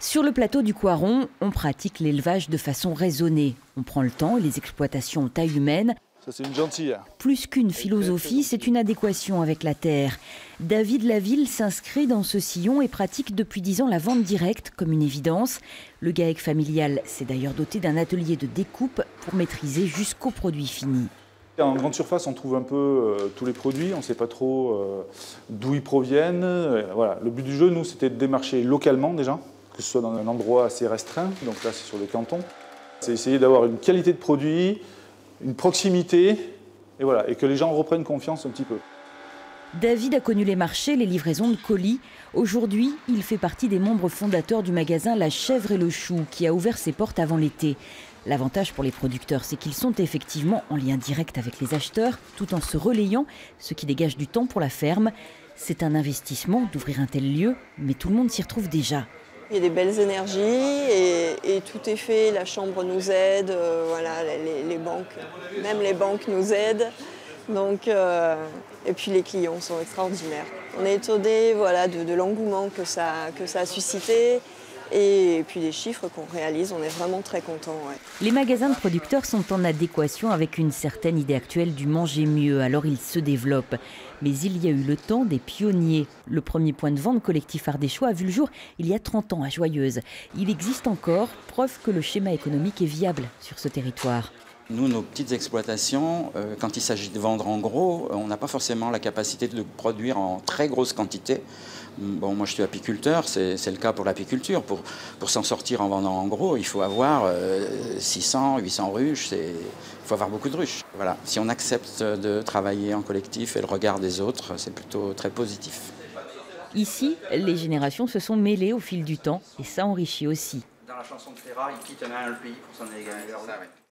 Sur le plateau du Coiron, on pratique l'élevage de façon raisonnée. On prend le temps et les exploitations ont taille humaine. Ça, c'est une gentille. Plus qu'une philosophie, c'est une adéquation avec la terre. David Laville s'inscrit dans ce sillon et pratique depuis 10 ans la vente directe comme une évidence. Le GAEC familial s'est d'ailleurs doté d'un atelier de découpe pour maîtriser jusqu'au produit fini. En grande surface, on trouve un peu tous les produits, on ne sait pas trop d'où ils proviennent. Voilà. Le but du jeu, nous, c'était de démarcher localement déjà, que ce soit dans un endroit assez restreint, donc là c'est sur le canton. C'est essayer d'avoir une qualité de produit, une proximité, et voilà, et que les gens reprennent confiance un petit peu. David a connu les marchés, les livraisons de colis. Aujourd'hui, il fait partie des membres fondateurs du magasin La Chèvre et le Chou, qui a ouvert ses portes avant l'été. L'avantage pour les producteurs, c'est qu'ils sont effectivement en lien direct avec les acheteurs, tout en se relayant, ce qui dégage du temps pour la ferme. C'est un investissement d'ouvrir un tel lieu, mais tout le monde s'y retrouve déjà. Il y a des belles énergies et tout est fait, la chambre nous aide, voilà, les banques, même les banques nous aident. Donc, et puis les clients sont extraordinaires. On est étonnés voilà, de l'engouement que ça a suscité. Et puis les chiffres qu'on réalise, on est vraiment très contents. Ouais. Les magasins de producteurs sont en adéquation avec une certaine idée actuelle du manger mieux, alors ils se développent. Mais il y a eu le temps des pionniers. Le premier point de vente collectif ardéchois a vu le jour il y a 30 ans à Joyeuse. Il existe encore, preuve que le schéma économique est viable sur ce territoire. Nous, nos petites exploitations, quand il s'agit de vendre en gros, on n'a pas forcément la capacité de produire en très grosse quantité. Bon, moi je suis apiculteur, c'est le cas pour l'apiculture. Pour s'en sortir en vendant en gros, il faut avoir 600, 800 ruches, il faut avoir beaucoup de ruches. Voilà. Si on accepte de travailler en collectif et le regard des autres, c'est plutôt très positif. Ici, les générations se sont mêlées au fil du temps et ça enrichit aussi. Dans la chanson de Ferrat, il quitte un pays pour s'en aller ailleurs.